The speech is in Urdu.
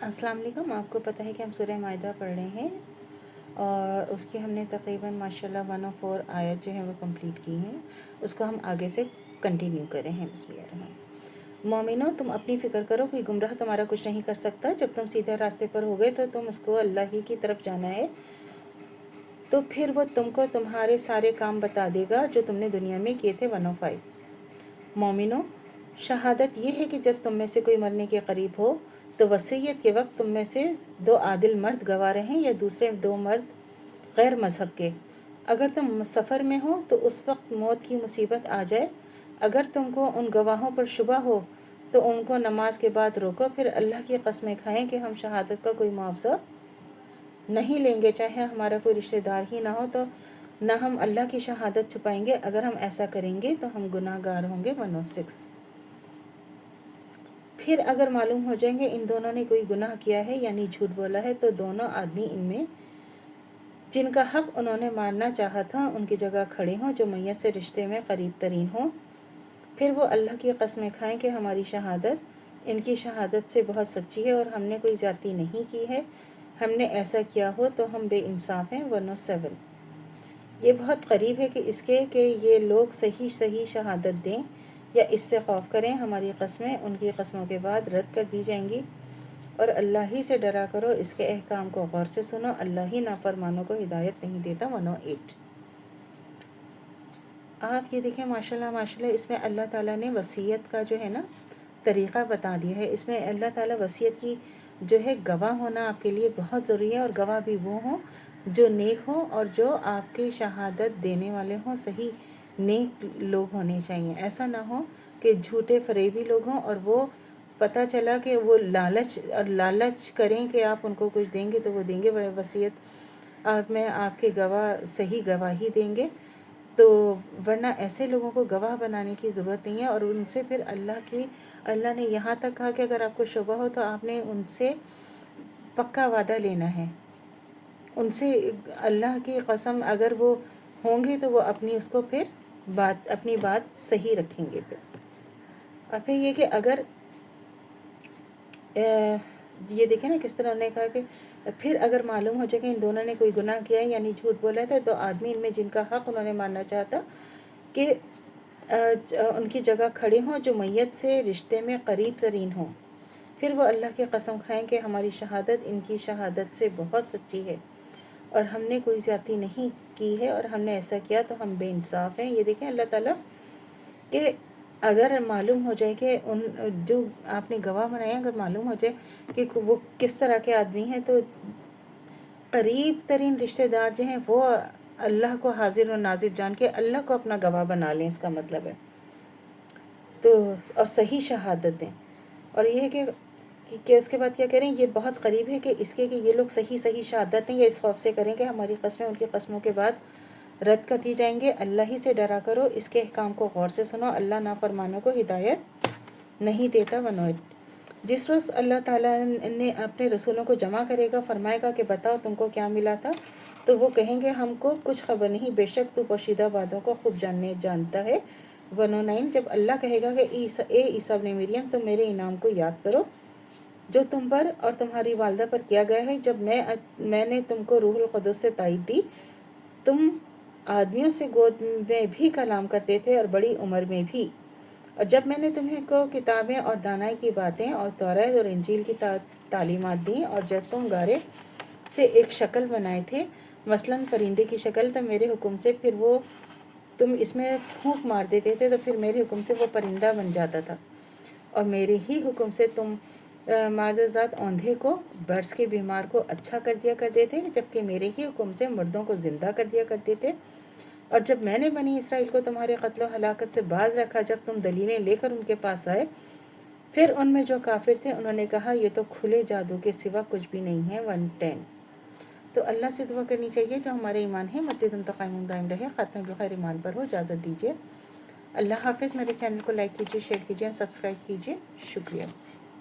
السلام علیکم. آپ کو پتہ ہے کہ ہم سورہ مائدہ پڑھ رہے ہیں اور اس کی ہم نے تقریباً ماشاءاللہ 104 آیت جو ہیں وہ کمپلیٹ کی ہیں. اس کو ہم آگے سے کنٹینیو کر رہے ہیں. بسم اللہ الرحمن الرحیم. مومنو تم اپنی فکر کرو، کوئی گمراہ تمہارا کچھ نہیں کر سکتا. جب تم سیدھے راستے پر ہو گئے تو تم اس کو اللہ ہی کی طرف جانا ہے، تو پھر وہ تم کو تمہارے سارے کام بتا دے گا جو تم نے دنیا میں کیے تھے. 105. مومنو شہادت یہ ہے کہ جب تم میں سے کوئی مرنے کے قریب ہو تو وصیت کے وقت تم میں سے 2 عادل مرد گواہ رہیں یا دوسرے 2 مرد غیر مذہب کے. اگر تم سفر میں ہو تو اس وقت موت کی مصیبت آ جائے، اگر تم کو ان گواہوں پر شبہ ہو تو ان کو نماز کے بعد روکو، پھر اللہ کی قسمیں کھائیں کہ ہم شہادت کا کوئی معاوضہ نہیں لیں گے، چاہے ہمارا کوئی رشتہ دار ہی نہ ہو، تو نہ ہم اللہ کی شہادت چھپائیں گے. اگر ہم ایسا کریں گے تو ہم گناہ گار ہوں گے. 106. پھر اگر معلوم ہو جائیں گے ان دونوں نے کوئی گناہ کیا ہے یعنی جھوٹ بولا ہے، تو دونوں آدمی ان میں جن کا حق انہوں نے مارنا چاہا تھا ان کی جگہ کھڑے ہوں جو میت سے رشتے میں قریب ترین ہوں. پھر وہ اللہ کی قسمیں کھائیں کہ ہماری شہادت ان کی شہادت سے بہت سچی ہے اور ہم نے کوئی زیادتی نہیں کی ہے. ہم نے ایسا کیا ہو تو ہم بے انصاف ہیں. 107. یہ بہت قریب ہے کہ اس کے کہ یہ لوگ صحیح شہادت دیں یا اس سے خوف کریں. ہماری قسمیں ان کی قسموں کے بعد رد کر دی جائیں گی، اور اللہ ہی سے ڈرا کرو، اس کے احکام کو غور سے سنو. اللہ ہی نافرمانوں کو ہدایت نہیں دیتا. 108. آپ یہ دیکھیں ماشاءاللہ اس میں اللہ تعالیٰ نے وصیت کا جو ہے نا طریقہ بتا دیا ہے. اس میں اللہ تعالیٰ وصیت کی جو ہے گواہ ہونا آپ کے لیے بہت ضروری ہے، اور گواہ بھی وہ ہوں جو نیک ہوں اور جو آپ کی شہادت دینے والے ہوں. صحیح نیک لوگ ہونے چاہیے. ایسا نہ ہو کہ جھوٹے فریبی لوگ ہوں اور وہ پتہ چلا کہ وہ لالچ کریں کہ آپ ان کو کچھ دیں گے تو وہ دیں گے. وصیت آپ میں آپ کے گواہ صحیح گواہی دیں گے، تو ورنہ ایسے لوگوں کو گواہ بنانے کی ضرورت نہیں ہے. اور ان سے پھر اللہ نے یہاں تک کہا کہ اگر آپ کو شبہ ہو تو آپ نے ان سے پکا وعدہ لینا ہے. ان سے اللہ کی قسم اگر وہ ہوں گے تو وہ اپنی بات صحیح رکھیں گے. اور پھر یہ کہ اگر یہ دیکھیں نا کس طرح انہوں نے کہا کہ پھر اگر معلوم ہو جائے کہ ان دونوں نے کوئی گناہ کیا ہے یعنی جھوٹ بولا تھا، تو آدمی ان میں جن کا حق انہوں نے ماننا چاہتا کہ ان کی جگہ کھڑے ہوں جو میت سے رشتے میں قریب ترین ہوں. پھر وہ اللہ کی قسم کھائیں کہ ہماری شہادت ان کی شہادت سے بہت سچی ہے اور ہم نے کوئی زیادتی نہیں کی ہے، اور ہم نے ایسا کیا تو ہم بے انصاف ہیں. یہ دیکھیں اللہ تعالیٰ کہ اگر معلوم ہو جائے کہ ان جو آپ نے گواہ بنائے اگر معلوم ہو جائے کہ وہ کس طرح کے آدمی ہیں، تو قریب ترین رشتہ دار جو ہیں وہ اللہ کو حاضر و ناظر جان کے اللہ کو اپنا گواہ بنا لیں. اس کا مطلب ہے تو اور صحیح شہادت دیں. اور یہ ہے کہ اس کے بعد کیا کریں، یہ بہت قریب ہے کہ اس کے کہ یہ لوگ صحیح شہادت دیں یا اس خوف سے کریں کہ ہماری قسمیں ان کی قسموں کے بعد رد کر دی جائیں گے. اللہ ہی سے ڈرا کرو، اس کے احکام کو غور سے سنو. اللہ نافرمانوں کو ہدایت نہیں دیتا. 108. جس روز اللہ تعالیٰ نے اپنے رسولوں کو جمع کرے گا، فرمائے گا کہ بتاؤ تم کو کیا ملا تھا، تو وہ کہیں گے ہم کو کچھ خبر نہیں، بے شک تو پوشیدہ باتوں کو خوب جانتا ہے. 109. جب اللہ کہے گا کہ اے عیسیٰ ابن مریم تم میرے انعام کو یاد کرو جو تم پر اور تمہاری والدہ پر کیا گیا ہے، جب میں نے تم کو روح القدس سے تائید دی. تم آدمیوں سے گود میں بھی کلام کرتے تھے اور بڑی عمر میں بھی، اور جب میں نے تمہیں کو کتابیں اور دانائی کی باتیں اور توریت اور انجیل کی تعلیمات دیں، اور جب تم گارے سے ایک شکل بنائے تھے مثلاً پرندے کی شکل، تو میرے حکم سے پھر وہ تم اس میں پھونک مار دیتے تھے، تو پھر میرے حکم سے وہ پرندہ بن جاتا تھا. اور میرے ہی حکم سے تم معجزات اوندھے کو، برس کے بیمار کو اچھا کر دیا کرتے تھے، جبکہ میرے ہی حکم سے مردوں کو زندہ کر دیا کرتے تھے. اور جب میں نے بنی اسرائیل کو تمہارے قتل و ہلاکت سے باز رکھا، جب تم دلیلیں لے کر ان کے پاس آئے، پھر ان میں جو کافر تھے انہوں نے کہا یہ تو کھلے جادو کے سوا کچھ بھی نہیں ہے. 110. تو اللہ سے دعا کرنی چاہیے جو ہمارے ایمان ہے مدد قائم دائم رہے، خاتمہ بخیر ایمان پر ہو. اجازت دیجیے. اللہ حافظ. میرے چینل کو لائک کیجیے، شیئر کیجیے، سبسکرائب کیجیے. شکریہ.